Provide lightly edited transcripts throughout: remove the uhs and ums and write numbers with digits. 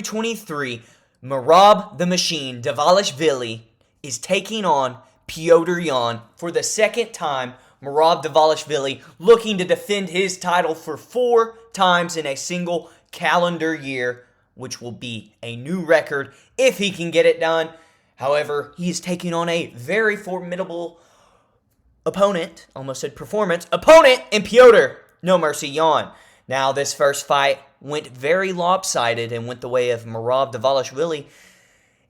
23, Merab the Machine Dvalishvili is taking on Petr Yan for the second time. Merab Dvalishvili looking to defend his title for 4 times in a single calendar year, which will be a new record if he can get it done. However, he is taking on a very formidable opponent, almost said performance, opponent in Petr No Mercy Yan. Now, this first fight went very lopsided and went the way of Merab Dvalishvili.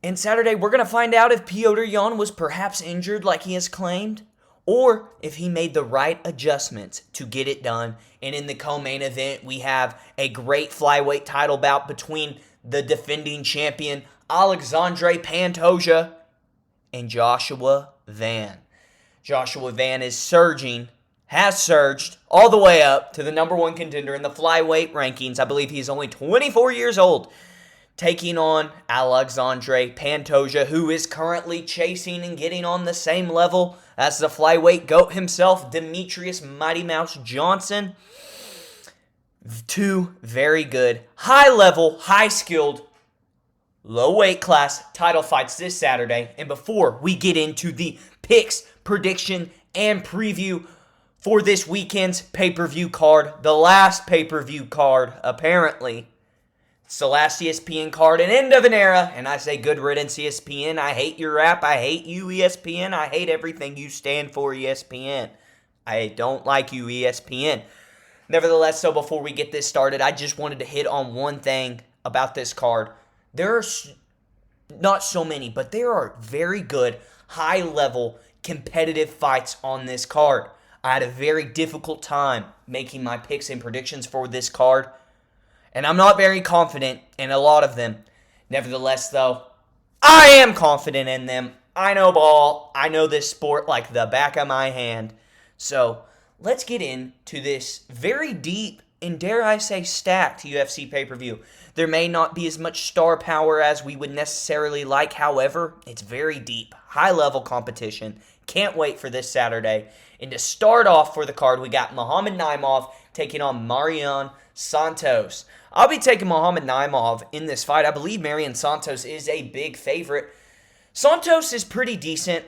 And Saturday, we're going to find out if Petr Yan was perhaps injured like he has claimed, or if he made the right adjustments to get it done. And in the co-main event, we have a great flyweight title bout between the defending champion, Alexandre Pantoja, and Joshua Van. Joshua Van is has surged all the way up to the number 1 contender in the flyweight rankings. I believe he's only 24 years old, taking on Alexandre Pantoja, who is currently chasing and getting on the same level as the flyweight GOAT himself, Demetrius Mighty Mouse Johnson. 2 very good, high-level, high-skilled, low-weight class title fights this Saturday. And before we get into the picks, prediction, and preview for this weekend's pay-per-view card, the last pay-per-view card, apparently. It's the last ESPN card, an end of an era, and I say good riddance, ESPN. I hate your rap, I hate you, ESPN. I hate everything you stand for, ESPN. I don't like you, ESPN. Nevertheless, so before we get this started, I just wanted to hit on one thing about this card. There are not so many, but there are very good, high-level, competitive fights on this card. I had a very difficult time making my picks and predictions for this card, and I'm not very confident in a lot of them. Nevertheless, though, I am confident in them. I know ball. I know this sport like the back of my hand. So let's get into this very deep and, dare I say, stacked UFC pay-per-view. There may not be as much star power as we would necessarily like. However, it's very deep, high-level competition. Can't wait for this Saturday. And to start off for the card, we got Muhammad Naimov taking on Marion Santos. I'll be taking Muhammad Naimov in this fight. I believe Marion Santos is a big favorite. Santos is pretty decent,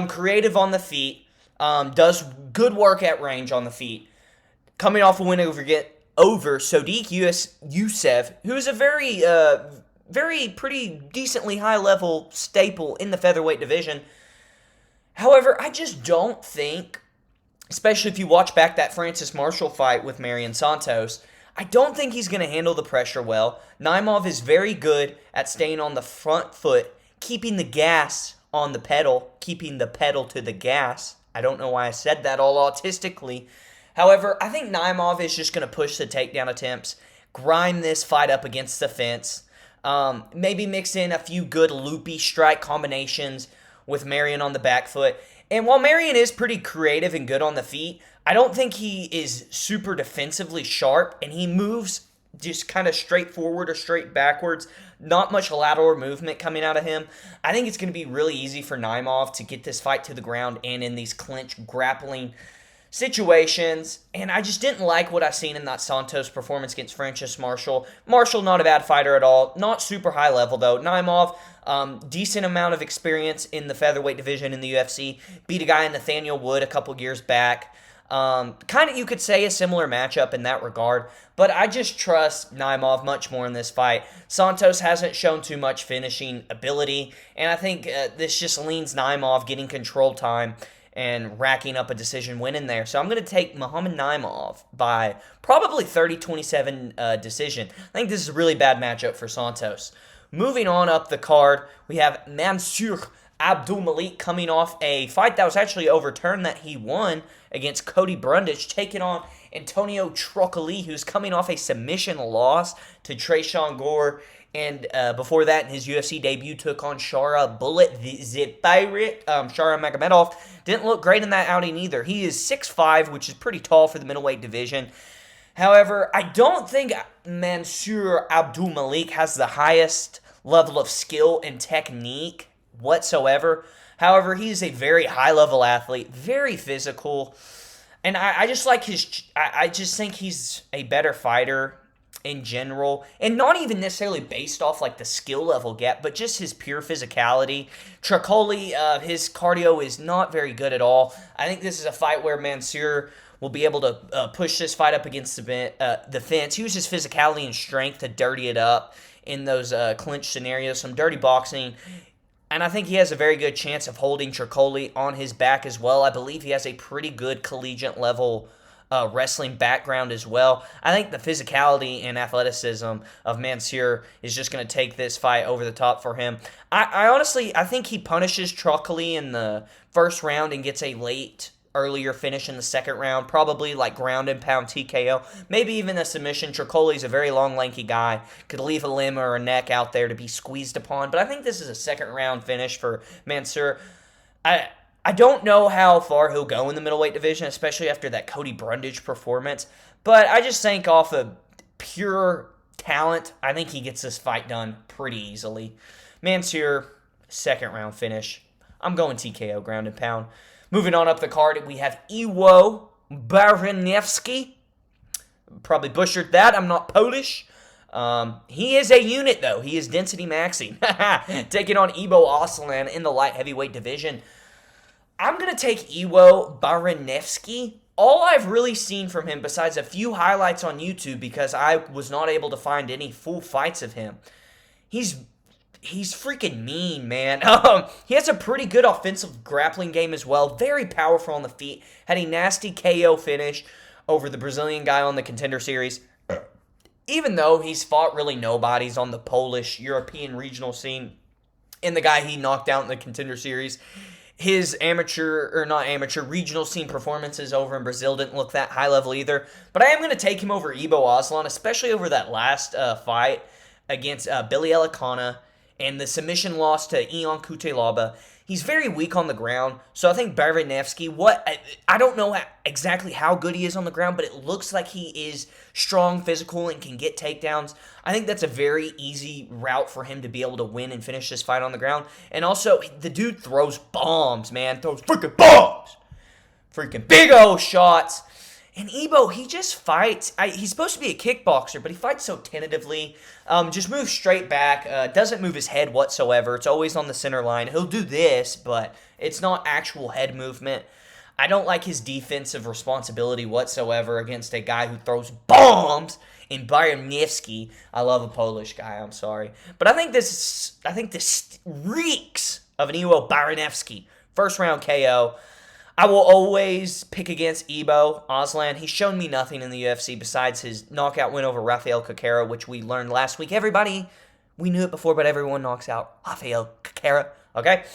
creative on the feet, does good work at range on the feet. Coming off a win over Sodiq Yusuff, who is a very pretty decently high-level staple in the featherweight division. However, I just don't think, especially if you watch back that Francis Marshall fight with Marion Santos, I don't think he's going to handle the pressure well. Naimov is very good at staying on the front foot, keeping the gas on the pedal, keeping the pedal to the gas. I don't know why I said that all autistically. However, I think Naimov is just going to push the takedown attempts, grind this fight up against the fence, maybe mix in a few good loopy strike combinations with Marion on the back foot. And while Marion is pretty creative and good on the feet, I don't think he is super defensively sharp, and he moves just kind of straight forward or straight backwards. Not much lateral movement coming out of him. I think it's going to be really easy for Naimov to get this fight to the ground and in these clinch grappling situations, and I just didn't like what I've seen in that Santos performance against Francis Marshall. Marshall, not a bad fighter at all. Not super high level, though. Naimov, decent amount of experience in the featherweight division in the UFC. Beat a guy in Nathaniel Wood a couple years back. Kind of, you could say, a similar matchup in that regard, but I just trust Naimov much more in this fight. Santos hasn't shown too much finishing ability, and I think this just leans Naimov getting control time and racking up a decision win in there. So I'm going to take Muhammad Naimov by probably 30-27 decision. I think this is a really bad matchup for Santos. Moving on up the card, we have Mansour Abdulmalik coming off a fight that was actually overturned that he won against Cody Brundage, taking on Antonio Trocoli, who's coming off a submission loss to Tresean Gore. And before that, in his UFC debut, took on Shara Bullet Zipirit. Shara Magomedov didn't look great in that outing either. He is 6'5", which is pretty tall for the middleweight division. However, I don't think Mansour Abdulmalik has the highest level of skill and technique whatsoever. However, he is a very high-level athlete, very physical, and I just like his. I just think he's a better fighter in general, and not even necessarily based off like the skill level gap, but just his pure physicality. Tricoli, his cardio is not very good at all. I think this is a fight where Mansour will be able to push this fight up against the fence, use his physicality and strength to dirty it up in those clinch scenarios, some dirty boxing. And I think he has a very good chance of holding Tricoli on his back as well. I believe he has a pretty good collegiate level wrestling background as well. I think the physicality and athleticism of Mansour is just going to take this fight over the top for him. I honestly think he punishes Tricoli in the first round and gets a earlier finish in the second round, probably like ground and pound TKO, maybe even a submission. Tricoli's a very long, lanky guy, could leave a limb or a neck out there to be squeezed upon, but I think this is a second round finish for Mansour. I don't know how far he'll go in the middleweight division, especially after that Cody Brundage performance, but I just think off of pure talent, I think he gets this fight done pretty easily. Mansour, second round finish. I'm going TKO, ground and pound. Moving on up the card, we have Iwo Baranewski. Probably butchered that. I'm not Polish. He is a unit, though. He is density maxing. Taking on Ibo Aslan in the light heavyweight division. I'm going to take Iwo Baranewski. All I've really seen from him, besides a few highlights on YouTube, because I was not able to find any full fights of him, he's freaking mean, man. He has a pretty good offensive grappling game as well. Very powerful on the feet. Had a nasty KO finish over the Brazilian guy on the Contender Series. Even though he's fought really nobodies on the Polish, European regional scene, and the guy he knocked out in the Contender Series, his regional scene performances over in Brazil didn't look that high level either. But I am going to take him over Ibo Aslan, especially over that last fight against Billy Elikana. And the submission loss to Ion Kutelaba. He's very weak on the ground, so I think Baranewski, I don't know exactly how good he is on the ground, but it looks like he is strong, physical, and can get takedowns. I think that's a very easy route for him to be able to win and finish this fight on the ground. And also, the dude throws bombs, man. Throws freaking bombs. Freaking big old shots. And Ibo, he just fights. He's supposed to be a kickboxer, but he fights so tentatively. Just moves straight back. Doesn't move his head whatsoever. It's always on the center line. He'll do this, but it's not actual head movement. I don't like his defensive responsibility whatsoever against a guy who throws bombs in Baranewski. I love a Polish guy. I'm sorry, but I think this reeks of an Iwo Baranewski first round KO. I will always pick against Ibo Aslan. He's shown me nothing in the UFC besides his knockout win over Rafael Caquera, which we learned last week. Everybody, we knew it before, but everyone knocks out Rafael Caquera, okay?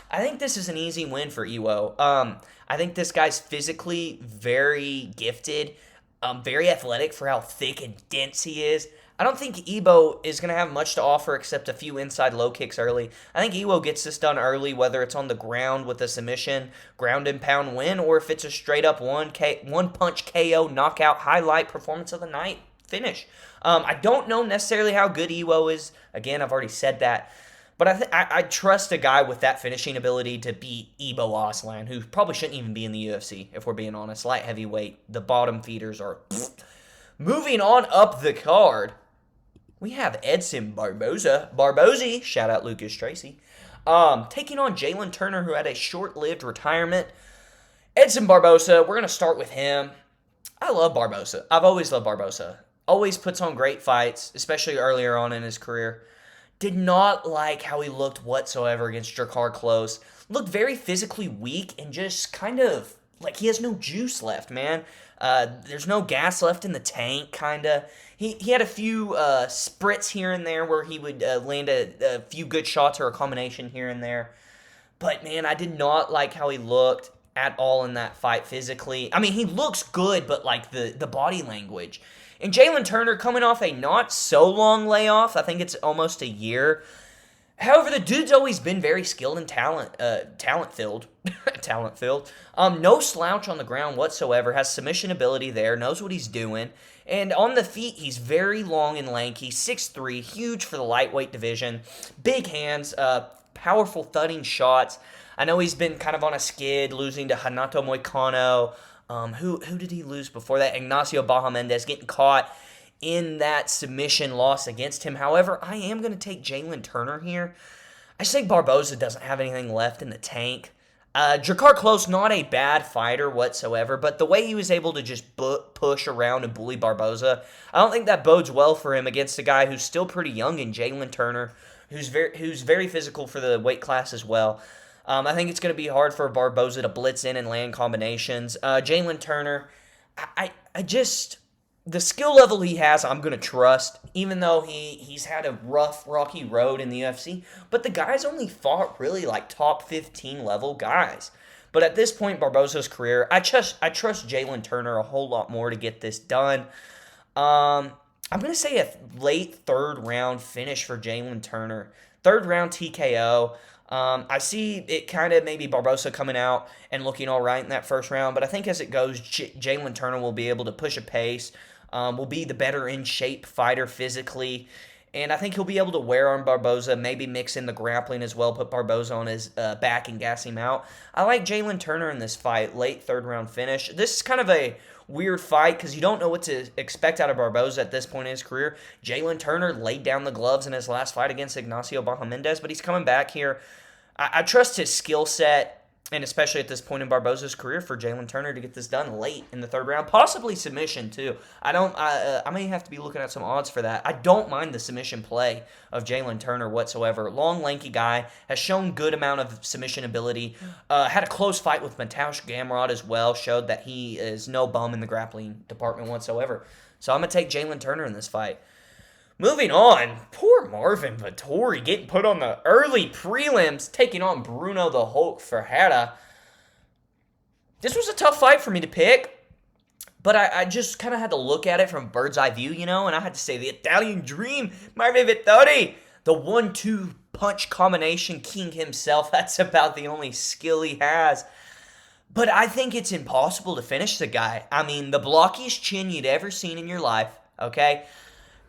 I think this is an easy win for Iwo. I think this guy's physically very gifted, very athletic for how thick and dense he is. I don't think Ibo is going to have much to offer except a few inside low kicks early. I think Iwo gets this done early, whether it's on the ground with a submission, ground and pound win, or if it's a straight up one punch KO knockout highlight performance of the night finish. I don't know necessarily how good Iwo is. Again, I've already said that. But I trust a guy with that finishing ability to beat Ibo Aslan, who probably shouldn't even be in the UFC, if we're being honest. Light heavyweight, the bottom feeders are... Moving on up the card, we have Edson Barboza, shout out Lucas Tracy, taking on Jalen Turner, who had a short-lived retirement. Edson Barboza, we're going to start with him. I love Barboza. I've always loved Barboza. Always puts on great fights, especially earlier on in his career. Did not like how he looked whatsoever against Drakkar Klose. Looked very physically weak and just kind of like he has no juice left, man. There's no gas left in the tank, kind of. He had a few sprints here and there where he would land a few good shots or a combination here and there. But, man, I did not like how he looked at all in that fight physically. I mean, he looks good, but, like, the body language. And Jalen Turner coming off a not-so-long layoff. I think it's almost a year. However, the dude's always been very skilled and talent-filled. Talent-filled. No slouch on the ground whatsoever. Has submission ability there. Knows what he's doing. And on the feet, he's very long and lanky. 6'3", huge for the lightweight division. Big hands, powerful thudding shots. I know he's been kind of on a skid, losing to Renato Moicano. Who did he lose before that? Ignacio Baja Mendez getting caught in that submission loss against him. However, I am going to take Jalen Turner here. I just think Barboza doesn't have anything left in the tank. Drakkar Klose, not a bad fighter whatsoever, but the way he was able to just push around and bully Barboza, I don't think that bodes well for him against a guy who's still pretty young in Jalen Turner, who's very physical for the weight class as well. I think it's going to be hard for Barboza to blitz in and land combinations. Jalen Turner, I just... The skill level he has, I'm going to trust, even though he's had a rough, rocky road in the UFC. But the guy's only fought really like top 15 level guys. But at this point in Barboza's career, I trust Jalen Turner a whole lot more to get this done. I'm going to say a late third round finish for Jalen Turner. Third round TKO. I see it kind of maybe Barboza coming out and looking all right in that first round. But I think as it goes, Jalen Turner will be able to push a pace. Will be the better in shape fighter physically. And I think he'll be able to wear on Barboza, maybe mix in the grappling as well, put Barboza on his back and gas him out. I like Jalen Turner in this fight, late third round finish. This is kind of a weird fight because you don't know what to expect out of Barboza at this point in his career. Jalen Turner laid down the gloves in his last fight against Ignacio Bahamendez, but he's coming back here. I trust his skill set. And especially at this point in Barboza's career, for Jalen Turner to get this done late in the third round, possibly submission too. I may have to be looking at some odds for that. I don't mind the submission play of Jalen Turner whatsoever. Long, lanky guy, has shown good amount of submission ability. Had a close fight with Mateusz Gamrot as well. Showed that he is no bum in the grappling department whatsoever. So I'm gonna take Jalen Turner in this fight. Moving on, poor Marvin Vettori getting put on the early prelims, taking on Bruno the Hulk Ferreira. This was a tough fight for me to pick, but I just kind of had to look at it from a bird's eye view, and I had to say the Italian Dream, Marvin Vettori, the 1-2 punch combination king himself. That's about the only skill he has. But I think it's impossible to finish the guy. I mean, the blockiest chin you'd ever seen in your life, okay?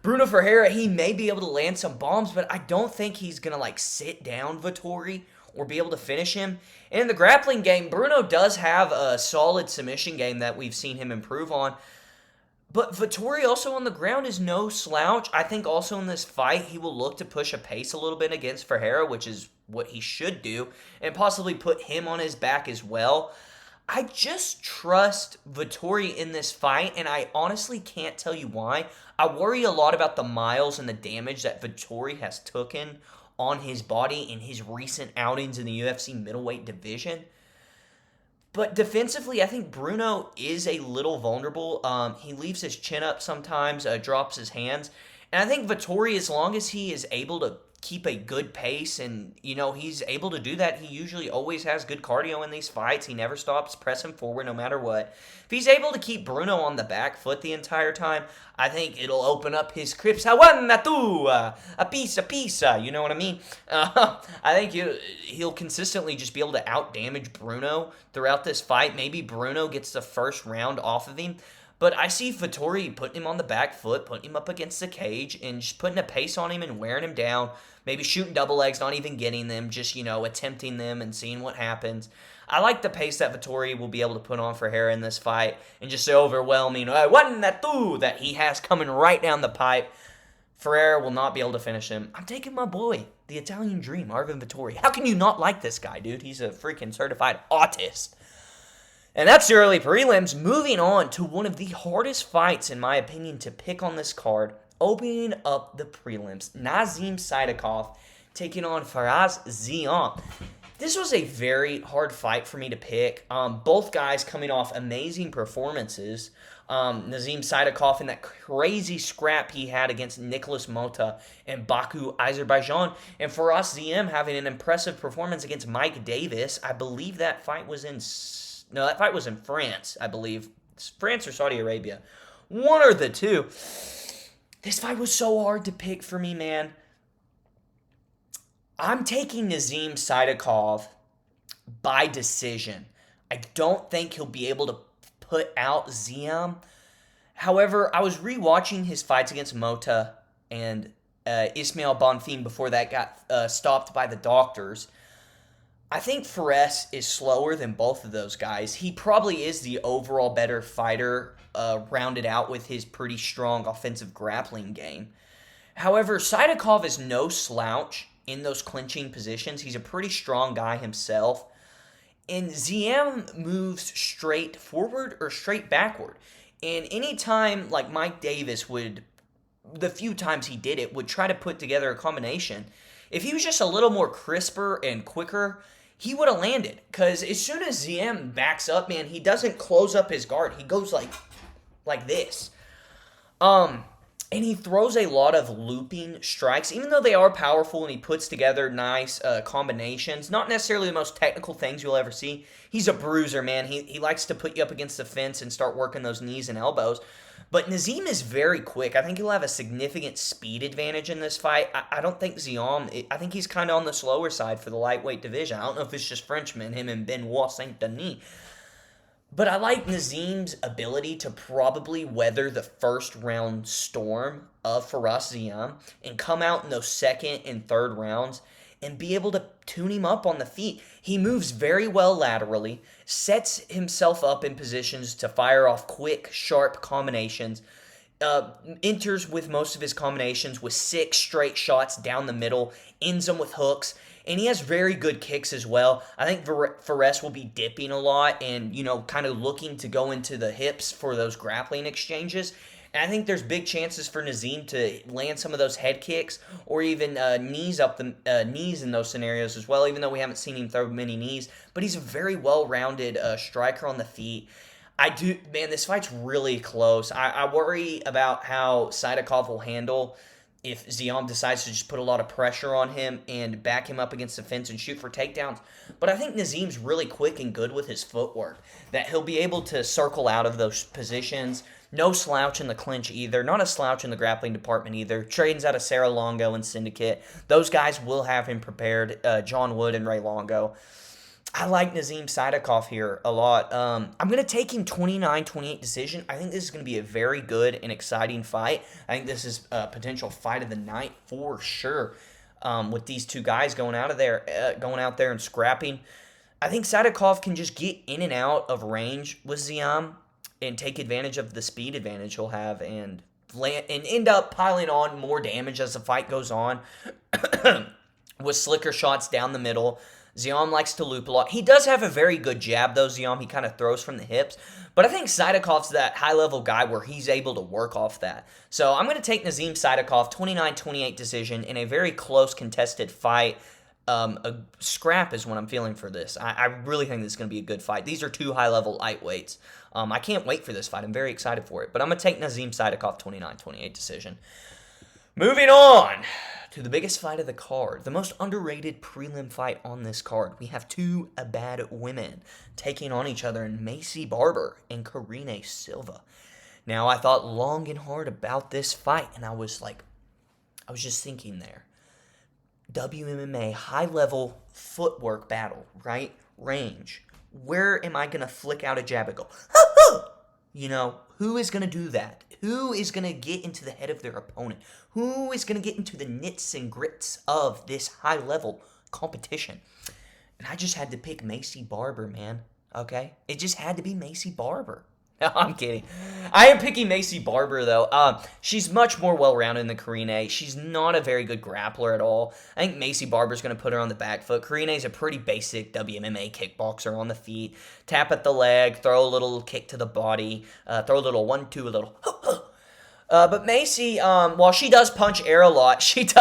Bruno Ferreira, he may be able to land some bombs, but I don't think he's going to, sit down Vettori or be able to finish him. And in the grappling game, Bruno does have a solid submission game that we've seen him improve on. But Vettori also on the ground is no slouch. I think also in this fight, he will look to push a pace a little bit against Ferreira, which is what he should do, and possibly put him on his back as well. I just trust Vettori in this fight, and I honestly can't tell you why. I worry a lot about the miles and the damage that Vettori has taken on his body in his recent outings in the UFC middleweight division. But defensively, I think Bruno is a little vulnerable. He leaves his chin up sometimes, drops his hands. And I think Vettori, as long as he is able to keep a good pace and, he's able to do that, he usually always has good cardio in these fights. He never stops pressing forward no matter what. If he's able to keep Bruno on the back foot the entire time, I think it'll open up his crypts. A piece, you know what I mean? I think he'll consistently just be able to out-damage Bruno throughout this fight. Maybe Bruno gets the first round off of him. But I see Vettori putting him on the back foot, putting him up against the cage, and just putting a pace on him and wearing him down. Maybe shooting double legs, not even getting them, just, attempting them and seeing what happens. I like the pace that Vettori will be able to put on Ferreira in this fight, and just the overwhelming that he has coming right down the pipe. Ferreira will not be able to finish him. I'm taking my boy, the Italian Dream, Marvin Vettori. How can you not like this guy, dude? He's a freaking certified autist. And that's the early prelims. Moving on to one of the hardest fights, in my opinion, to pick on this card. Opening up the prelims. Nazim Saidakov taking on Faraz Zion. This was a very hard fight for me to pick. Both guys coming off amazing performances. Nazim Saidakov in that crazy scrap he had against Nicholas Mota in Baku, Azerbaijan. And Faraz Zion having an impressive performance against Mike Davis. I believe that fight was in... No, that fight was in France, I believe. France or Saudi Arabia. One or the two. This fight was so hard to pick for me, man. I'm taking Nazim Saidakov by decision. I don't think he'll be able to put out Ziam. However, I was rewatching his fights against Mota and Ismail Bonfim before that got stopped by the doctors. I think Fares is slower than both of those guys. He probably is the overall better fighter, rounded out with his pretty strong offensive grappling game. However, Saidakov is no slouch in those clinching positions. He's a pretty strong guy himself. And Ziem moves straight forward or straight backward. And anytime, like Mike Davis would, the few times he did it, would try to put together a combination, if he was just a little more crisper and quicker, he would have landed. Because as soon as Ziem backs up, man, he doesn't close up his guard. He goes like this. And he throws a lot of looping strikes, even though they are powerful, and he puts together nice combinations. Not necessarily the most technical things you'll ever see. He's a bruiser, man. He likes to put you up against the fence and start working those knees and elbows. But Nazim is very quick. I think he'll have a significant speed advantage in this fight. I don't think Ziam, I think he's kind of on the slower side for the lightweight division. I don't know if it's just Frenchmen, him and Benoit Saint Denis. But I like Nazim's ability to probably weather the first round storm of Fares Ziam and come out in those second and third rounds and be able to tune him up on the feet. He moves very well laterally, sets himself up in positions to fire off quick, sharp combinations, enters with most of his combinations with 6 straight shots down the middle, ends them with hooks, and he has very good kicks as well. I think Fares will be dipping a lot and, kind of looking to go into the hips for those grappling exchanges. And I think there's big chances for Nazim to land some of those head kicks or even knees in those scenarios as well, even though we haven't seen him throw many knees. But he's a very well-rounded striker on the feet. This fight's really close. I worry about how Saidakov will handle if Ziam decides to just put a lot of pressure on him and back him up against the fence and shoot for takedowns. But I think Nazim's really quick and good with his footwork, that he'll be able to circle out of those positions. No slouch in the clinch either. Not a slouch in the grappling department either. Trains out of Sarah Longo and Syndicate. Those guys will have him prepared. John Wood and Ray Longo. I like Nazim Saidakov here a lot. I'm going to take him 29-28 decision. I think this is going to be a very good and exciting fight. I think this is a potential fight of the night for sure. With these two guys going out there and scrapping. I think Saidakov can just get in and out of range with Ziam and take advantage of the speed advantage he'll have and end up piling on more damage as the fight goes on with slicker shots down the middle. Ziam likes to loop a lot. He does have a very good jab, though, Ziam. He kind of throws from the hips. But I think Saidakov's that high-level guy where he's able to work off that. So I'm going to take Nazim Saidakov, 29-28 decision in a very close contested fight. A scrap is what I'm feeling for this. I really think this is going to be a good fight. These are two high-level lightweights. I can't wait for this fight. I'm very excited for it. But I'm going to take Nazim Saidakov, 29-28 decision. Moving on to the biggest fight of the card, the most underrated prelim fight on this card. We have two bad women taking on each other in Macy Barber and Karine Silva. Now, I thought long and hard about this fight, and I was just thinking there. WMMA, high-level footwork battle, right? Range. Where am I going to flick out a jab and go, who is going to do that? Who is going to get into the head of their opponent? Who is going to get into the nits and grits of this high-level competition? And I just had to pick Macy Barber, man. Okay? It just had to be Macy Barber. No, I'm kidding. I am picking Macy Barber, though. She's much more well-rounded than Karine. She's not a very good grappler at all. I think Macy Barber's going to put her on the back foot. Karine's a pretty basic WMMA kickboxer on the feet. Tap at the leg, throw a little kick to the body, throw a little 1-2, a little but Macy, while she does punch air a lot, she's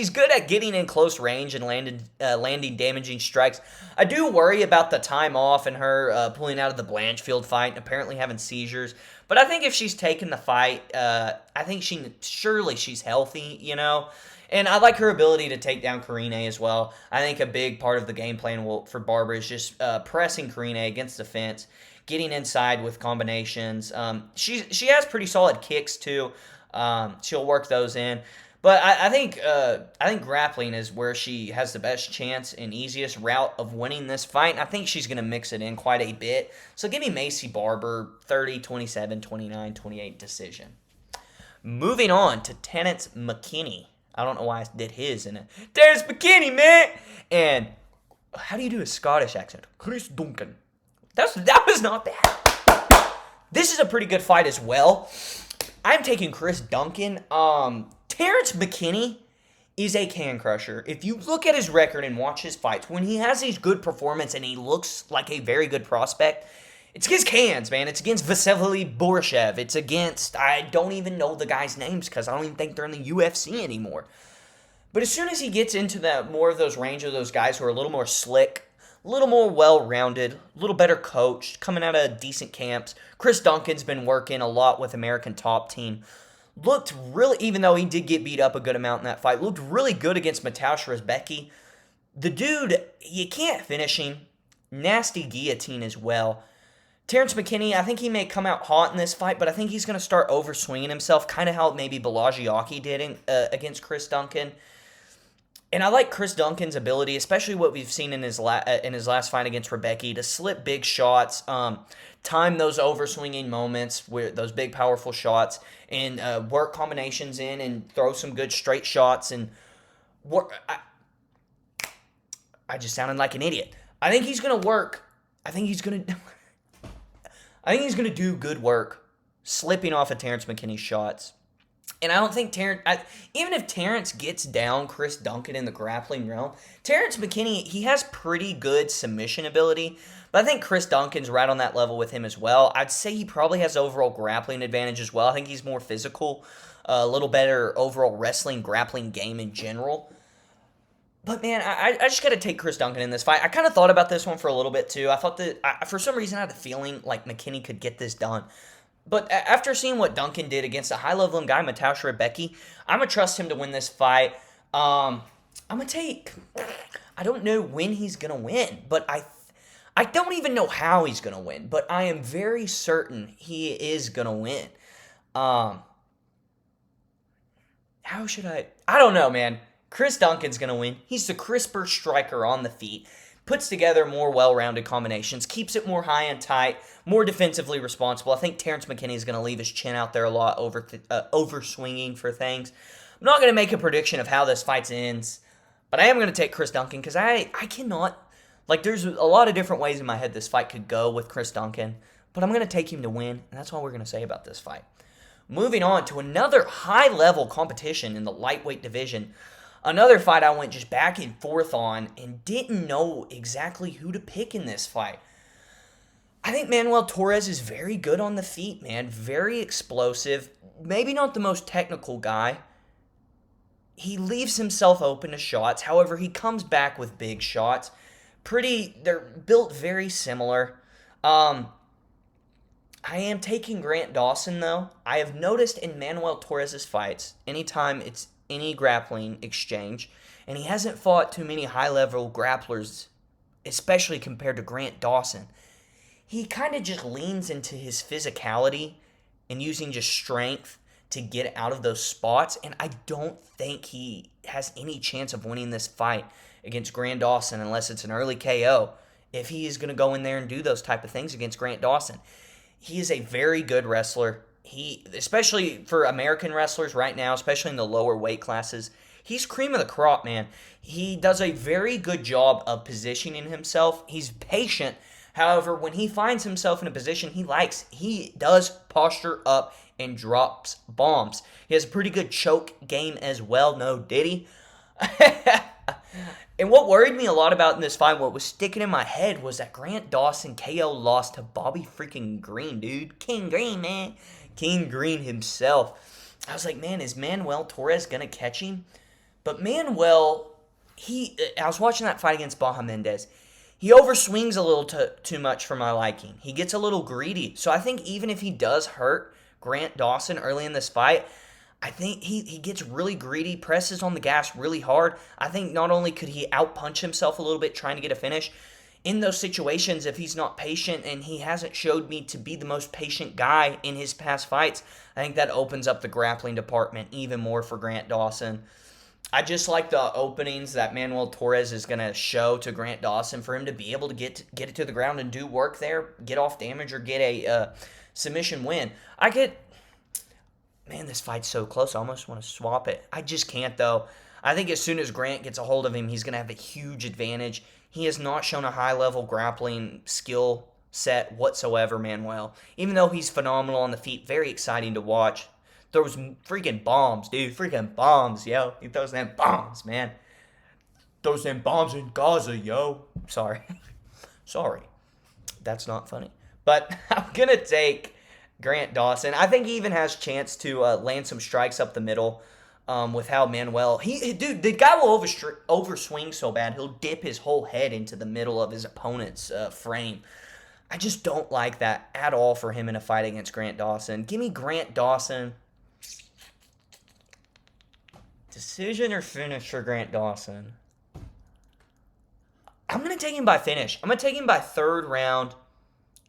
good at getting in close range and landing damaging strikes. I do worry about the time off and her pulling out of the Blanchfield fight and apparently having seizures. But I think if she's taken the fight, I think she's healthy, And I like her ability to take down Karine as well. I think a big part of the game plan for Barber is just pressing Karine against the fence, getting inside with combinations. She has pretty solid kicks too. She'll work those in. But I think grappling is where she has the best chance and easiest route of winning this fight. And I think she's going to mix it in quite a bit. So give me Macy Barber, 30-27, 29-28 decision. Moving on to Terrence McKinney. I don't know why I did his in it. Terrence McKinney, man! And How do you do a Scottish accent? Chris Duncan. That was not bad. This is a pretty good fight as well. I'm taking Chris Duncan. Terrence McKinney is a can crusher. If you look at his record and watch his fights, when he has these good performances and he looks like a very good prospect, it's against cans, man. It's against Vasily Borishev. It's against, I don't even know the guys' names because I don't even think they're in the UFC anymore. But as soon as he gets into that more of those range of those guys who are a little more slick, a little more well-rounded, a little better coached, coming out of decent camps. Chris Duncan's been working a lot with American Top Team. Looked really, even though he did get beat up a good amount in that fight, looked really good against Mateusz Rebecki. The dude, you can't finish him. Nasty guillotine as well. Terrence McKinney, I think he may come out hot in this fight, but I think he's going to start overswinging himself, kind of how maybe Balajiaki did against Chris Duncan. And I like Chris Duncan's ability, especially what we've seen in his last fight against Rebecki, to slip big shots, time those overswinging moments, where those big powerful shots, and work combinations in and throw some good straight shots. And work. I just sounded like an idiot. I think he's going to work. I think he's going to do good work, slipping off of Terrence McKinney's shots. And I don't think Terrence, even if Terrence gets down Chris Duncan in the grappling realm, Terrence McKinney, he has pretty good submission ability, but I think Chris Duncan's right on that level with him as well. I'd say he probably has overall grappling advantage as well. I think he's more physical, a little better overall wrestling, grappling game in general. But, man, I just got to take Chris Duncan in this fight. I kind of thought about this one for a little bit, too. I thought that, for some reason, I had the feeling like McKinney could get this done. But after seeing what Duncan did against a high-level guy, Mateusz Rebecki, I'm going to trust him to win this fight. I'm going to take... I don't know when he's going to win, but I don't even know how he's going to win, but I am very certain he is going to win. How should I... I don't know, man. Chris Duncan's going to win. He's the crisper striker on the feet. Puts together more well-rounded combinations, keeps it more high and tight, more defensively responsible. I think Terrence McKinney is going to leave his chin out there a lot, over-swinging for things. I'm not going to make a prediction of how this fight ends, but I am going to take Chris Duncan because I cannot... Like, there's a lot of different ways in my head this fight could go with Chris Duncan, but I'm going to take him to win, and that's all we're going to say about this fight. Moving on to another high-level competition in the lightweight division. Another fight I went just back and forth on and didn't know exactly who to pick in this fight. I think Manuel Torres is very good on the feet, man. Very explosive. Maybe not the most technical guy. He leaves himself open to shots. However, he comes back with big shots. They're built very similar. I am taking Grant Dawson, though. I have noticed in Manuel Torres' fights, anytime it's any grappling exchange, and he hasn't fought too many high-level grapplers, especially compared to Grant Dawson. He kind of just leans into his physicality and using just strength to get out of those spots, and I don't think he has any chance of winning this fight against Grant Dawson unless it's an early KO, if he is going to go in there and do those type of things against Grant Dawson. He is a very good wrestler. He, especially for American wrestlers right now, especially in the lower weight classes, he's cream of the crop, man. He does a very good job of positioning himself. He's patient. However, when he finds himself in a position he likes, he does posture up and drops bombs. He has a pretty good choke game as well, no diddy. And what worried me a lot about in this fight, what was sticking in my head, was that Grant Dawson KO lost to Bobby freaking Green, dude. King Green, man. King Green himself. I was like, man, is Manuel Torres going to catch him? But Manuel, I was watching that fight against Baja Mendez. He overswings a little too much for my liking. He gets a little greedy. So I think even if he does hurt Grant Dawson early in this fight, I think he gets really greedy, presses on the gas really hard. I think not only could he outpunch himself a little bit trying to get a finish, in those situations, if he's not patient, and he hasn't showed me to be the most patient guy in his past fights, I think that opens up the grappling department even more for Grant Dawson. I just like the openings that Manuel Torres is going to show to Grant Dawson for him to be able to get it to the ground and do work there, get off damage, or get a submission win. Man, this fight's so close. I almost want to swap it. I just can't, though. I think as soon as Grant gets a hold of him, he's going to have a huge advantage. He has not shown a high-level grappling skill set whatsoever, Manuel. Even though he's phenomenal on the feet, very exciting to watch. Throws freaking bombs, dude. Freaking bombs, yo. He throws them bombs, man. Throws them bombs in Gaza, yo. Sorry. Sorry. That's not funny. But I'm going to take Grant Dawson. I think he even has chance to land some strikes up the middle with how Manuel... Dude, the guy will overswing so bad, he'll dip his whole head into the middle of his opponent's frame. I just don't like that at all for him in a fight against Grant Dawson. Give me Grant Dawson. Decision or finish for Grant Dawson? I'm going to take him by finish. I'm going to take him by third round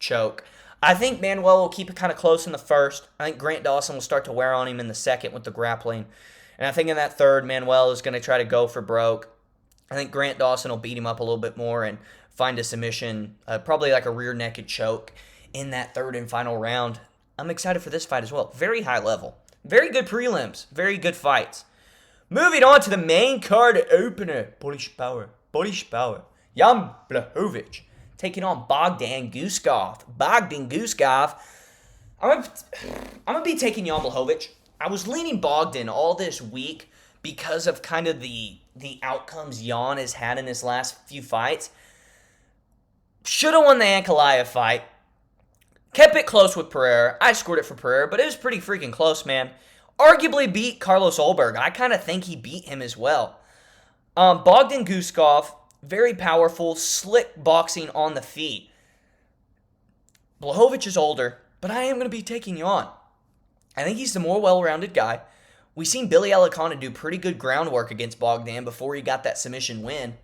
choke. I think Manuel will keep it kind of close in the first. I think Grant Dawson will start to wear on him in the second with the grappling. And I think in that third, Manuel is going to try to go for broke. I think Grant Dawson will beat him up a little bit more and find a submission, probably like a rear naked choke in that third and final round. I'm excited for this fight as well. Very high level. Very good prelims. Very good fights. Moving on to the main card opener. Polish Power. Jan Blachowicz taking on Bogdan Guskov. Bogdan Guskov. I'm going to be taking Jan Blachowicz. I was leaning Bogdan all this week because of kind of the outcomes Jan has had in his last few fights. Should have won the Ankalaev fight. Kept it close with Pereira. I scored it for Pereira, but it was pretty freaking close, man. Arguably beat Carlos Ulberg. I kind of think he beat him as well. Bogdan Guskov, very powerful, slick boxing on the feet. Blachowicz is older, but I am going to be taking Jan. I think he's the more well-rounded guy. We've seen Billy Alicante do pretty good groundwork against Bogdan before he got that submission win.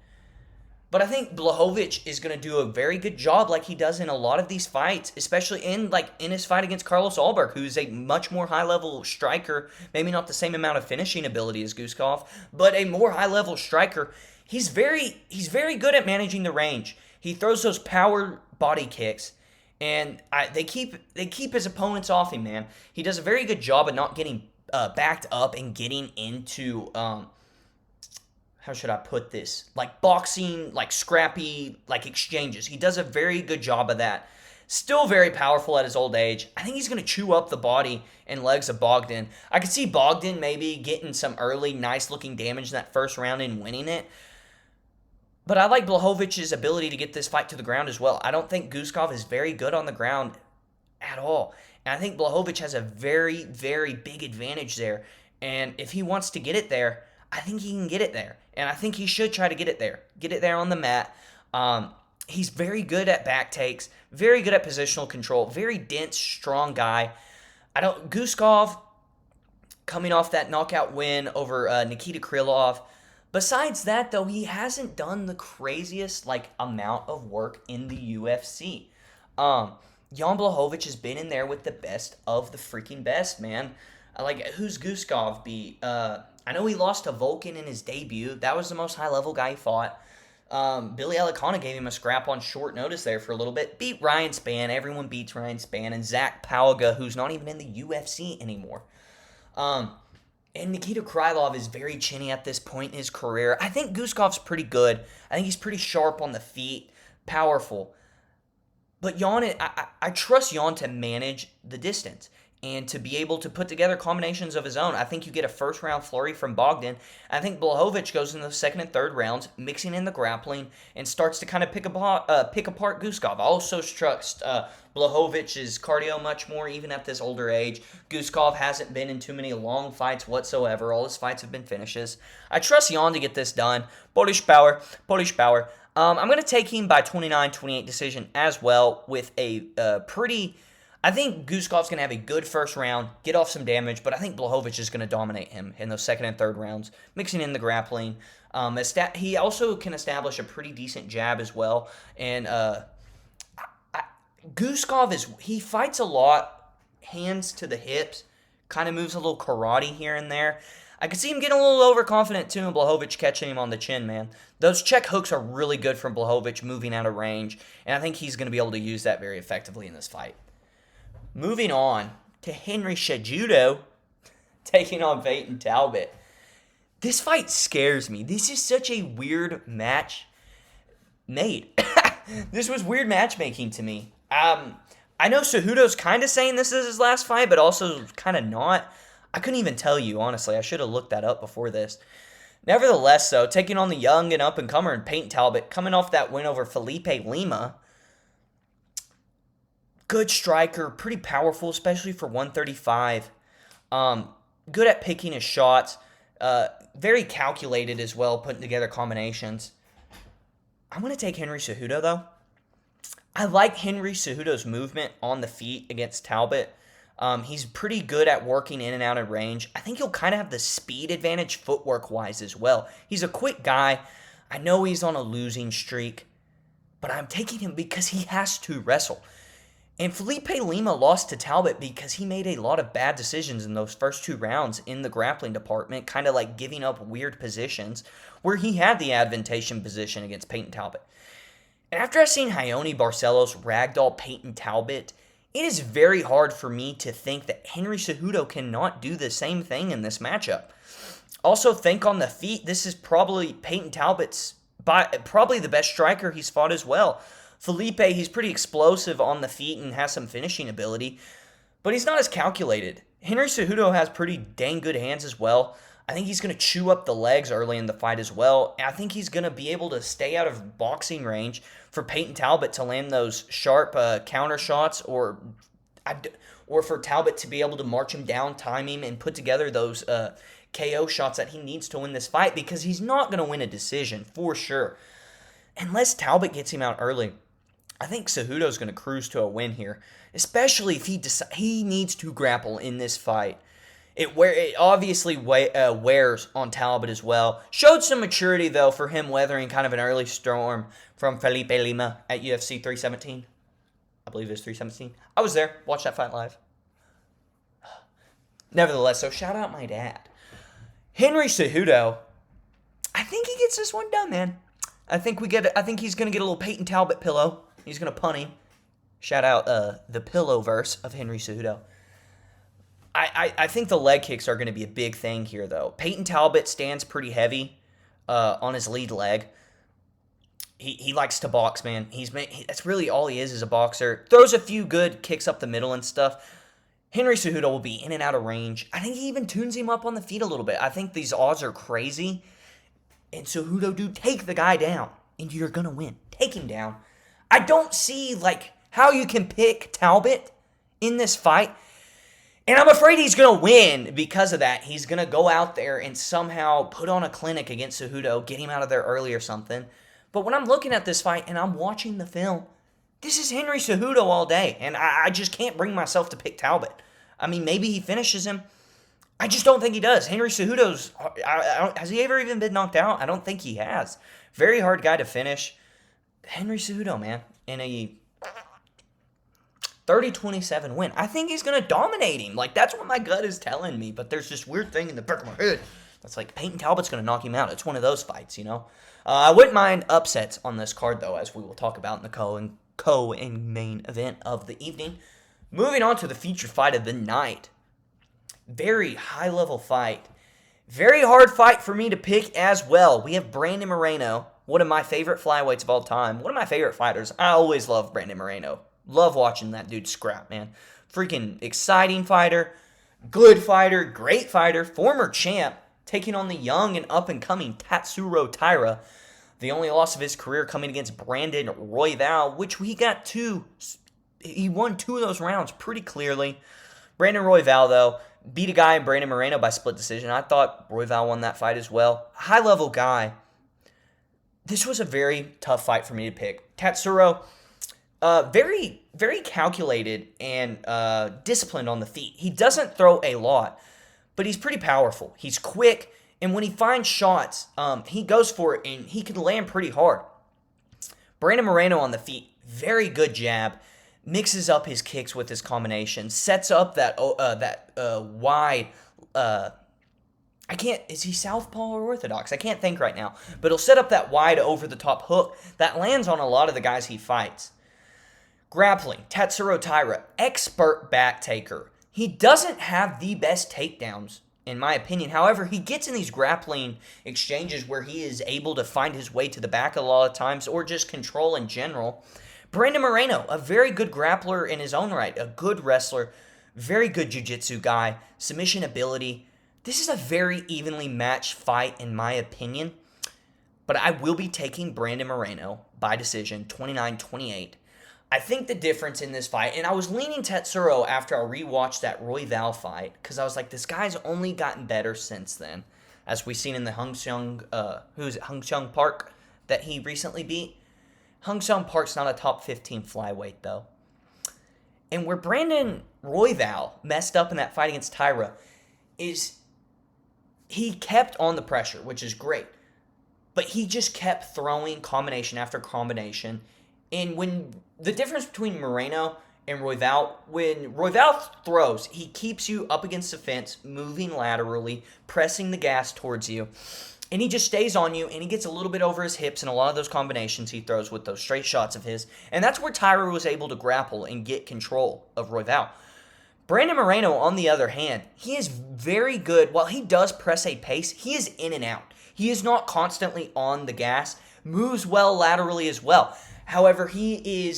But I think Blachowicz is going to do a very good job like he does in a lot of these fights, especially in his fight against Carlos Ulberg, who's a much more high-level striker, maybe not the same amount of finishing ability as Guskov, but a more high-level striker. He's very good at managing the range. He throws those power body kicks, and they keep his opponents off him, man. He does a very good job of not getting backed up and getting into... how should I put this? Like boxing, like scrappy, like exchanges. He does a very good job of that. Still very powerful at his old age. I think he's going to chew up the body and legs of Bogdan. I could see Bogdan maybe getting some early nice-looking damage in that first round and winning it. But I like Blachowicz's ability to get this fight to the ground as well. I don't think Guskov is very good on the ground at all. And I think Blachowicz has a very, very big advantage there. And if he wants to get it there, I think he can get it there. And I think he should try to get it there. Get it there on the mat. He's very good at back takes. Very good at positional control. Very dense, strong guy. Guskov, coming off that knockout win over Nikita Krylov. Besides that, though, he hasn't done the craziest amount of work in the UFC. Jan Blachowicz has been in there with the best of the freaking best, man. Who's Guskov beat? I know he lost to Volkan in his debut. That was the most high-level guy he fought. Billy Alicante gave him a scrap on short notice there for a little bit. Beat Ryan Spann. Everyone beats Ryan Spann. And Zach Pauga, who's not even in the UFC anymore. And Nikita Krylov is very chinny at this point in his career. I think Guskov's pretty good. I think he's pretty sharp on the feet. Powerful. But Jan, I trust Jan to manage the distance and to be able to put together combinations of his own. I think you get a first-round flurry from Bogdan. I think Blachowicz goes in the second and third rounds, mixing in the grappling, and starts to kind of pick apart Guskov. I also trust Blachowicz's cardio much more, even at this older age. Guskov hasn't been in too many long fights whatsoever. All his fights have been finishes. I trust Jan to get this done. Polish power. I'm going to take him by 29-28 decision as well with a pretty... I think Guskov's going to have a good first round, get off some damage, but I think Blachowicz is going to dominate him in those second and third rounds, mixing in the grappling. He also can establish a pretty decent jab as well. And Guskov he fights a lot, hands to the hips, kind of moves a little karate here and there. I could see him getting a little overconfident too, and Blachowicz catching him on the chin, man. Those check hooks are really good from Blachowicz moving out of range, and I think he's going to be able to use that very effectively in this fight. Moving on to Henry Cejudo taking on Peyton Talbot. This fight scares me. This is such a weird match made. This was weird matchmaking to me. I know Cejudo's kind of saying this is his last fight, but also kind of not. I couldn't even tell you, honestly. I should have looked that up before this. Nevertheless, though, taking on the young and up-and-comer and Peyton Talbot, coming off that win over Felipe Lima. Good striker, pretty powerful, especially for 135. Good at picking his shots. Very calculated as well, putting together combinations. I'm going to take Henry Cejudo, though. I like Henry Cejudo's movement on the feet against Talbot. He's pretty good at working in and out of range. I think he'll kind of have the speed advantage footwork-wise as well. He's a quick guy. I know he's on a losing streak, but I'm taking him because he has to wrestle. And Felipe Lima lost to Talbot because he made a lot of bad decisions in those first 2 rounds in the grappling department, kind of like giving up weird positions where he had the advantageous position against Peyton Talbot. And after I've seen Raoni Barcelos ragdoll Peyton Talbot, it is very hard for me to think that Henry Cejudo cannot do the same thing in this matchup. Also, think on the feet, this is probably Peyton Talbot's probably the best striker he's fought as well. Felipe, he's pretty explosive on the feet and has some finishing ability, but he's not as calculated. Henry Cejudo has pretty dang good hands as well. I think he's going to chew up the legs early in the fight as well. I think he's going to be able to stay out of boxing range for Peyton Talbot to land those sharp counter shots or for Talbot to be able to march him down, time him, and put together those KO shots that he needs to win this fight, because he's not going to win a decision for sure. Unless Talbot gets him out early, I think Cejudo's going to cruise to a win here, especially if he needs to grapple in this fight. It obviously wears on Talbot as well. Showed some maturity, though, for him weathering kind of an early storm from Felipe Lima at UFC 317. I believe it was 317. I was there. Watched that fight live. Nevertheless, so shout out my dad. Henry Cejudo, I think he gets this one done, man. I think he's going to get a little Peyton Talbot pillow. He's going to punt him. Shout out the pillow verse of Henry Cejudo. I think the leg kicks are going to be a big thing here, though. Peyton Talbot stands pretty heavy on his lead leg. He likes to box, man. That's really all he is a boxer. Throws a few good kicks up the middle and stuff. Henry Cejudo will be in and out of range. I think he even tunes him up on the feet a little bit. I think these odds are crazy. And Cejudo, dude, take the guy down, and you're going to win. Take him down. I don't see, how you can pick Talbot in this fight. And I'm afraid he's going to win because of that. He's going to go out there and somehow put on a clinic against Cejudo, get him out of there early or something. But when I'm looking at this fight and I'm watching the film, this is Henry Cejudo all day. And I just can't bring myself to pick Talbot. I mean, maybe he finishes him. I just don't think he does. Henry Cejudo's, has he ever even been knocked out? I don't think he has. Very hard guy to finish. Henry Cejudo, man, in a 30-27 win. I think he's going to dominate him. That's what my gut is telling me. But there's this weird thing in the back of my head that's Peyton Talbot's going to knock him out. It's one of those fights, you know. I wouldn't mind upsets on this card, though, as we will talk about in the co and main event of the evening. Moving on to the feature fight of the night. Very high-level fight. Very hard fight for me to pick as well. We have Brandon Moreno, one of my favorite flyweights of all time. One of my favorite fighters. I always love Brandon Moreno. Love watching that dude scrap, man. Freaking exciting fighter. Good fighter. Great fighter. Former champ. Taking on the young and up-and-coming Tatsuro Taira. The only loss of his career coming against Brandon Royval, which he got 2. He won 2 of those rounds pretty clearly. Brandon Royval, though, beat a guy in Brandon Moreno by split decision. I thought Royval won that fight as well. High-level guy. This was a very tough fight for me to pick. Tatsuro, very, very calculated and disciplined on the feet. He doesn't throw a lot, but he's pretty powerful. He's quick, and when he finds shots, he goes for it, and he can land pretty hard. Brandon Moreno on the feet, very good jab. Mixes up his kicks with his combinations, sets up that wide, is he southpaw or orthodox? I can't think right now, but he'll set up that wide over-the-top hook that lands on a lot of the guys he fights. Grappling, Tatsuro Taira, expert back taker. He doesn't have the best takedowns in my opinion. However, he gets in these grappling exchanges where he is able to find his way to the back a lot of times, or just control in general. Brandon Moreno, a very good grappler in his own right, a good wrestler, very good jiu-jitsu guy, submission ability. This is a very evenly matched fight in my opinion, but I will be taking Brandon Moreno by decision, 29-28. I think the difference in this fight, and I was leaning Tatsuro after I rewatched that Royval fight, because I was like, this guy's only gotten better since then, as we've seen in the Hung Seung Park that he recently beat. Hung Seung Park's not a top 15 flyweight, though. And where Brandon Royval messed up in that fight against Tyra is he kept on the pressure, which is great. But he just kept throwing combination after combination. And when the difference between Moreno and Royval, when Royval throws, he keeps you up against the fence, moving laterally, pressing the gas towards you. And he just stays on you, and he gets a little bit over his hips in a lot of those combinations he throws with those straight shots of his. And that's where Tyra was able to grapple and get control of Royval. Brandon Moreno, on the other hand, he is very good. While he does press a pace, he is in and out. He is not constantly on the gas, moves well laterally as well. However, he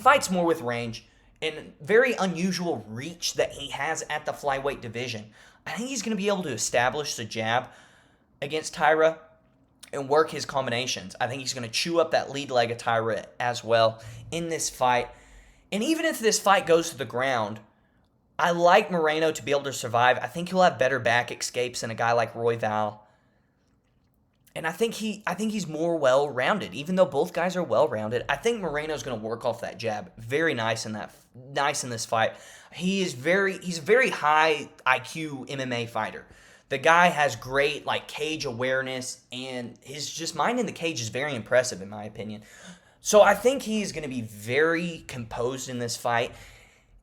fights more with range and very unusual reach that he has at the flyweight division. I think he's going to be able to establish the jab against Tyra and work his combinations. I think he's going to chew up that lead leg of Tyra as well in this fight. And even if this fight goes to the ground, I like Moreno to be able to survive. I think he'll have better back escapes than a guy like Royval. And I think he's more well-rounded. Even though both guys are well-rounded, I think Moreno's going to work off that jab. Very nice in this fight. He's a very high IQ MMA fighter. The guy has great cage awareness, and his just mind in the cage is very impressive in my opinion. So I think he's going to be very composed in this fight,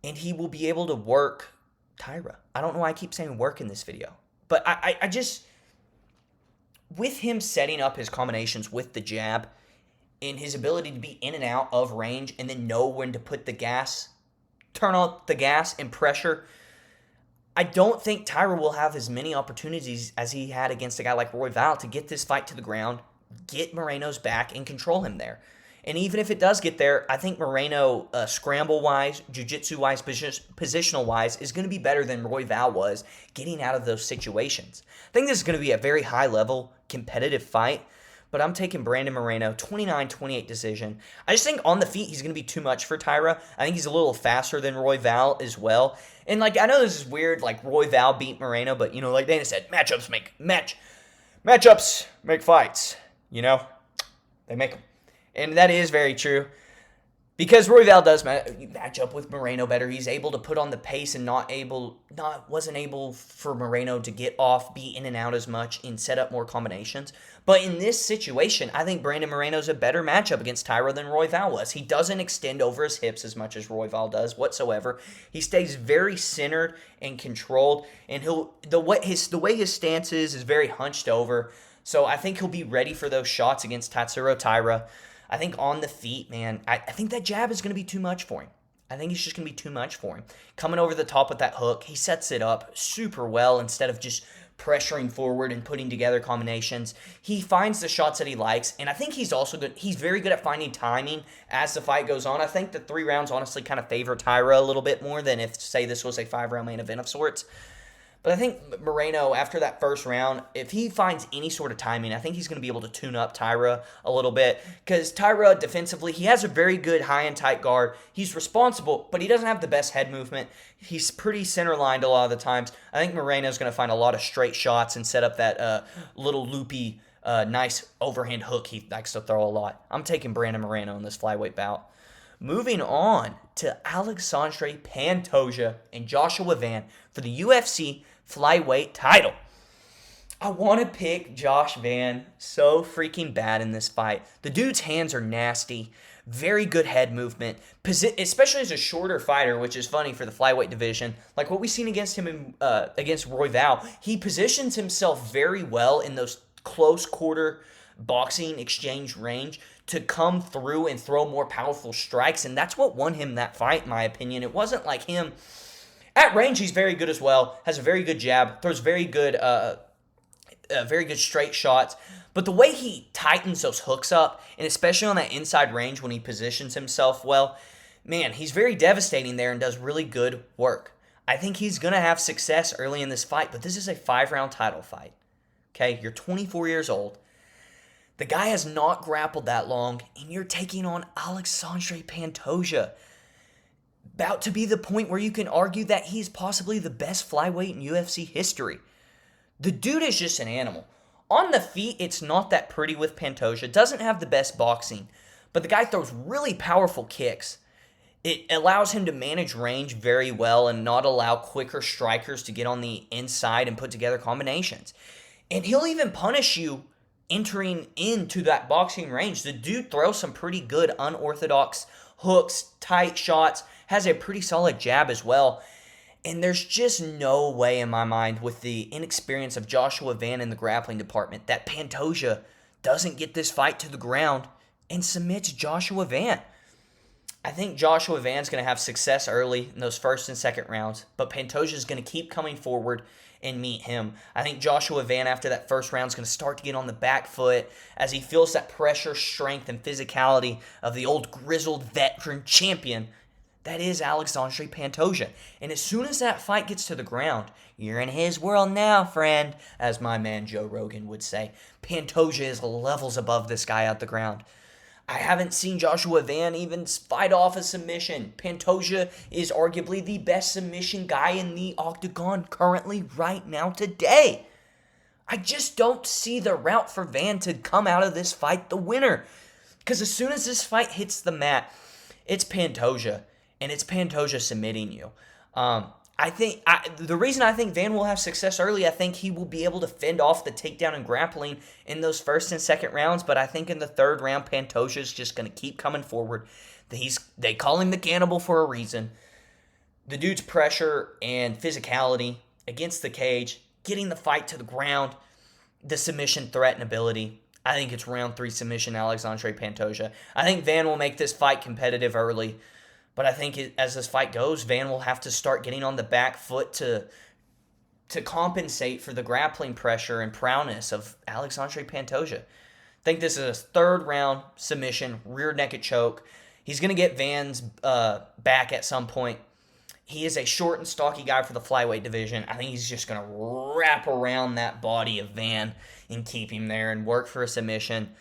and he will be able to work Tyra. I don't know why I keep saying work in this video, but I just, with him setting up his combinations with the jab and his ability to be in and out of range and then know when to put the gas, turn on the gas and pressure, I don't think Tyra will have as many opportunities as he had against a guy like Royval to get this fight to the ground, get Moreno's back, and control him there. And even if it does get there, I think Moreno, scramble-wise, jiu-jitsu-wise, positional-wise, is going to be better than Royval was getting out of those situations. I think this is going to be a very high-level, competitive fight, but I'm taking Brandon Moreno, 29-28 decision. I just think on the feet, he's going to be too much for Tyra. I think he's a little faster than Royval as well. And, I know this is weird, Royval beat Moreno, but, like Dana said, matchups make fights, They make them. And that is very true. Because Royval does match up with Moreno better. He's able to put on the pace and wasn't able for Moreno to get off, be in and out as much, and set up more combinations. But in this situation, I think Brandon Moreno's a better matchup against Tyra than Royval was. He doesn't extend over his hips as much as Royval does whatsoever. He stays very centered and controlled, and the way his stance is very hunched over. So I think he'll be ready for those shots against Tatsuro Tyra. I think on the feet, man, I think that jab is going to be too much for him. I think it's just going to be too much for him. Coming over the top with that hook, he sets it up super well instead of just pressuring forward and putting together combinations. He finds the shots that he likes, and I think he's also good. He's very good at finding timing as the fight goes on. I think the 3 rounds honestly kind of favor Tyra a little bit more than if, say, this was a 5-round main event of sorts. But I think Moreno, after that first round, if he finds any sort of timing, I think he's going to be able to tune up Tyra a little bit. Because Tyra, defensively, he has a very good high and tight guard. He's responsible, but he doesn't have the best head movement. He's pretty center-lined a lot of the times. I think Moreno's going to find a lot of straight shots and set up that little loopy, nice overhand hook he likes to throw a lot. I'm taking Brandon Moreno in this flyweight bout. Moving on to Alexandre Pantoja and Joshua Van for the UFC flyweight title. I want to pick Josh Van so freaking bad in this fight. The dude's hands are nasty. Very good head movement, especially as a shorter fighter, which is funny for the flyweight division. Like what we've seen against him against Royval, he positions himself very well in those close quarter boxing exchange range to come through and throw more powerful strikes, and that's what won him that fight, in my opinion. It wasn't like him At range, he's very good as well. Has a very good jab. Throws very good straight shots. But the way he tightens those hooks up, and especially on that inside range when he positions himself well, man, he's very devastating there and does really good work. I think he's going to have success early in this fight, but this is a 5-round title fight. Okay, you're 24 years old. The guy has not grappled that long, and you're taking on Alexandre Pantoja. About to be the point where you can argue that he's possibly the best flyweight in UFC history. The dude is just an animal. On the feet, it's not that pretty with Pantoja. Doesn't have the best boxing, but the guy throws really powerful kicks. It allows him to manage range very well and not allow quicker strikers to get on the inside and put together combinations. And he'll even punish you entering into that boxing range. The dude throws some pretty good unorthodox hooks, tight shots, has a pretty solid jab as well. And there's just no way in my mind, with the inexperience of Joshua Van in the grappling department, that Pantoja doesn't get this fight to the ground and submits Joshua Van. I think Joshua Van's going to have success early in those first and second rounds, but Pantoja's going to keep coming forward and meet him. I think Joshua Van, after that first round, is going to start to get on the back foot as he feels that pressure, strength, and physicality of the old grizzled veteran champion that is Alexandre Pantoja. And as soon as that fight gets to the ground, you're in his world now, friend, as my man Joe Rogan would say. Pantoja is levels above this guy at the ground. I haven't seen Joshua Van even fight off a submission. Pantoja is arguably the best submission guy in the octagon currently right now today. I just don't see the route for Van to come out of this fight the winner. Because as soon as this fight hits the mat, it's Pantoja. And it's Pantoja submitting you. The reason I think Van will have success early, I think he will be able to fend off the takedown and grappling in those first and second rounds. But I think in the third round, Pantoja is just going to keep coming forward. They call him the cannibal for a reason. The dude's pressure and physicality against the cage, getting the fight to the ground, the submission threat and ability. I think it's round 3 submission, Alexandre Pantoja. I think Van will make this fight competitive early. But I think as this fight goes, Van will have to start getting on the back foot to compensate for the grappling pressure and prowess of Alexandre Pantoja. I think this is a 3rd round submission, rear naked choke. He's going to get Van's back at some point. He is a short and stocky guy for the flyweight division. I think he's just going to wrap around that body of Van and keep him there and work for a submission.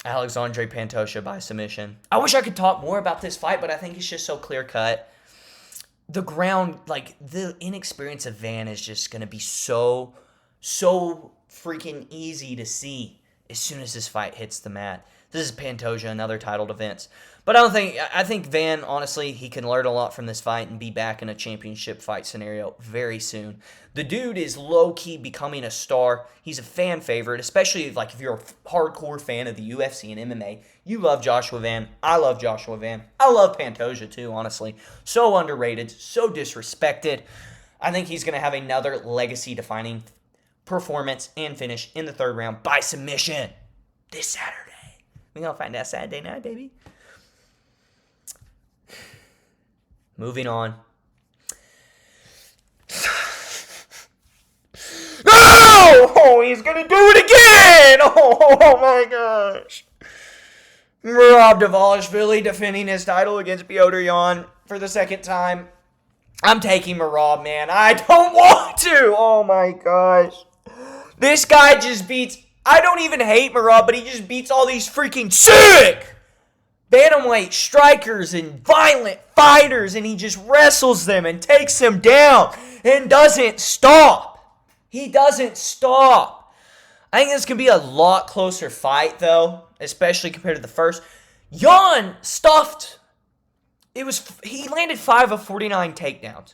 Alexandre Pantoja by submission. I wish I could talk more about this fight, but I think it's just so clear-cut. The ground, the inexperience of Van is just going to be so freaking easy to see as soon as this fight hits the mat. This is Pantoja, another title defense. But I think Van, honestly, he can learn a lot from this fight and be back in a championship fight scenario very soon. The dude is low-key becoming a star. He's a fan favorite, especially if you're a hardcore fan of the UFC and MMA. You love Joshua Van. I love Joshua Van. I love Pantoja too, honestly. So underrated, so disrespected. I think he's going to have another legacy-defining performance and finish in the 3rd round by submission this Saturday. We're going to find out Saturday night, baby. Moving on. No! Oh, he's going to do it again! Oh my gosh. Merab Dvalishvili defending his title against Petr Yan for the 2nd time. I'm taking Merab, man. I don't want to. Oh my gosh. This guy just beats... I don't even hate Merab, but he just beats all these freaking sick bantamweight strikers and violent fighters, and he just wrestles them and takes them down and doesn't stop. He doesn't stop. I think this could be a lot closer fight, though, especially compared to the first. Yan stuffed. He landed 5 of 49 takedowns.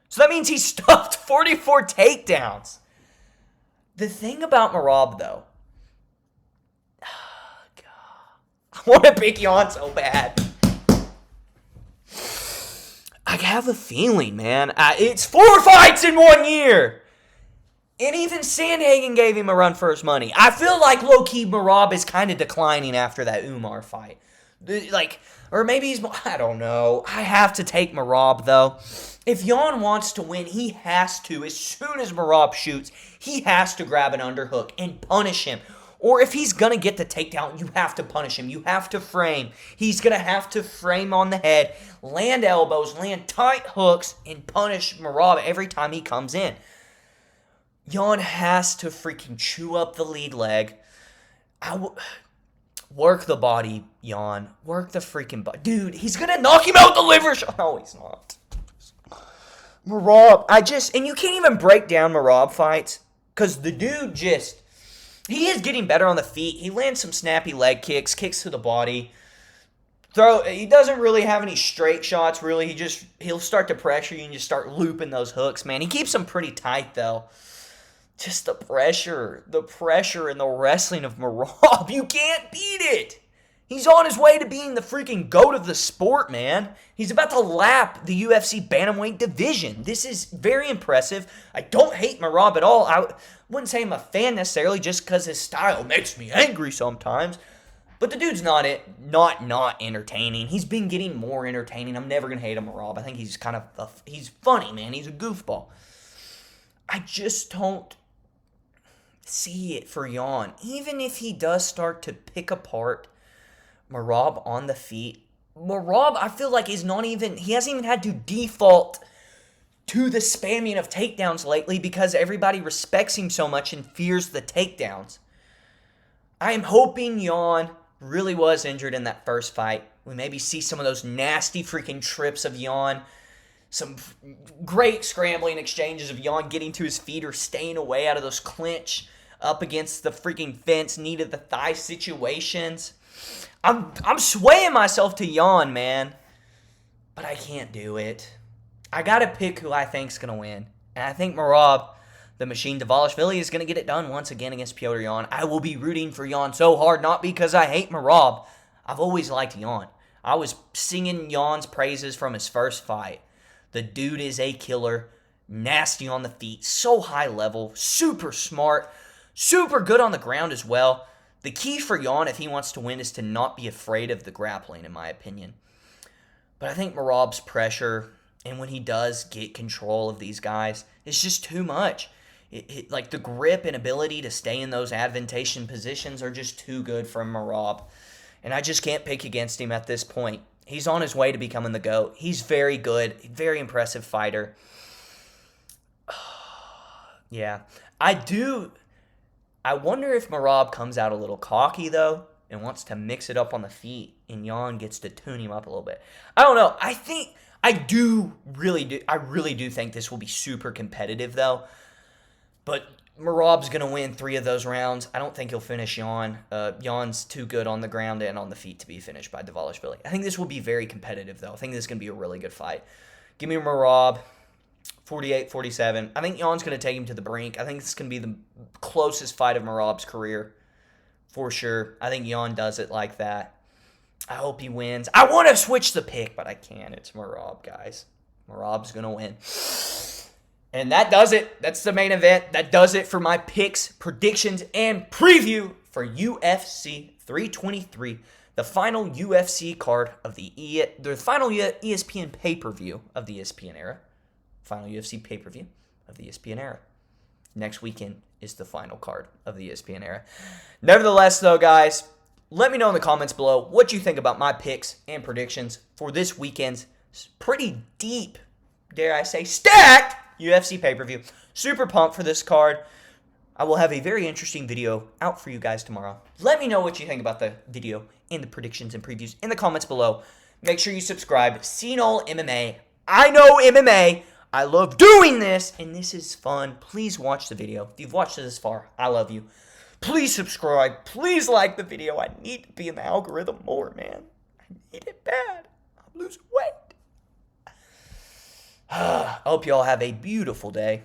So that means he stuffed 44 takedowns. The thing about Merab, though, I want to pick Yan so bad. I have a feeling, man. It's 4 fights in 1 year. And even Sandhagen gave him a run for his money. I feel like low-key Merab is kind of declining after that Umar fight. Like, or maybe he's, I don't know. I have to take Merab, though. If Jan wants to win, he has to. As soon as Merab shoots, he has to grab an underhook and punish him. Or if he's going to get the takedown, you have to punish him. You have to frame. He's going to have to frame on the head, land elbows, land tight hooks, and punish Merab every time he comes in. Jan has to freaking chew up the lead leg. Work the body, Jan. Work the freaking body. Dude, he's going to knock him out the liver shot. No, he's not. Merab, and you can't even break down Merab fights because the dude he is getting better on the feet. He lands some snappy leg kicks to the body. He doesn't really have any straight shots, really. He'll start to pressure you and just start looping those hooks, man. He keeps them pretty tight, though. Just the pressure and the wrestling of Merab. You can't beat it. He's on his way to being the freaking GOAT of the sport, man. He's about to lap the UFC bantamweight division. This is very impressive. I don't hate Merab at all. I wouldn't say I'm a fan necessarily just because his style makes me angry sometimes. But the dude's not entertaining. He's been getting more entertaining. I'm never going to hate him, Merab. I think he's he's funny, man. He's a goofball. I just don't see it for Jan. Even if he does start to pick apart Merab on the feet, Merab, I feel like he hasn't even had to default to the spamming of takedowns lately because everybody respects him so much and fears the takedowns. I am hoping Jan really was injured in that first fight. We maybe see some of those nasty freaking trips of Jan. Some great scrambling exchanges of Jan getting to his feet or staying away out of those clinch up against the freaking fence, knee to the thigh situations. I'm swaying myself to Jan, man. But I can't do it. I got to pick who I think's going to win. And I think Merab, the machine Dvalishvili, is going to get it done once again against Petr Yan. I will be rooting for Yan so hard, not because I hate Merab. I've always liked Yan. I was singing Jan's praises from his first fight. The dude is a killer, nasty on the feet, so high level, super smart, super good on the ground as well. The key for Jan, if he wants to win, is to not be afraid of the grappling, in my opinion. But I think Merab's pressure, and when he does get control of these guys, it's just too much. Like the grip and ability to stay in those advantageous positions are just too good for Merab. And I just can't pick against him at this point. He's on his way to becoming the GOAT. He's very good, very impressive fighter. Yeah. I wonder if Merab comes out a little cocky, though, and wants to mix it up on the feet, and Jan gets to tune him up a little bit. I don't know. I really do think this will be super competitive, though. But Merab's going to win 3 of those rounds. I don't think he'll finish Jan. Jan's too good on the ground and on the feet to be finished by Dvalishvili. I think this will be very competitive, though. I think this is going to be a really good fight. Give me Merab, 48-47. I think Jan's going to take him to the brink. I think this is going to be the closest fight of Merab's career, for sure. I think Jan does it like that. I hope he wins. I want to switch the pick, but I can't. It's Merab, guys. Merab's going to win. And that does it. That's the main event. That does it for my picks, predictions, and preview for UFC 323, the final UFC card of the final ESPN pay-per-view of the ESPN era. Final UFC pay-per-view of the ESPN era. Next weekend is the final card of the ESPN era. Nevertheless, though, guys, let me know in the comments below what you think about my picks and predictions for this weekend's pretty deep, dare I say, stacked UFC pay-per-view. Super pumped for this card. I will have a very interesting video out for you guys tomorrow. Let me know what you think about the video and the predictions and previews in the comments below. Make sure you subscribe. Seen All MMA. I know MMA. I love doing this, and this is fun. Please watch the video. If you've watched it this far, I love you. Please subscribe. Please like the video. I need to be in the algorithm more, man. I need it bad. I'm losing weight. I hope you all have a beautiful day.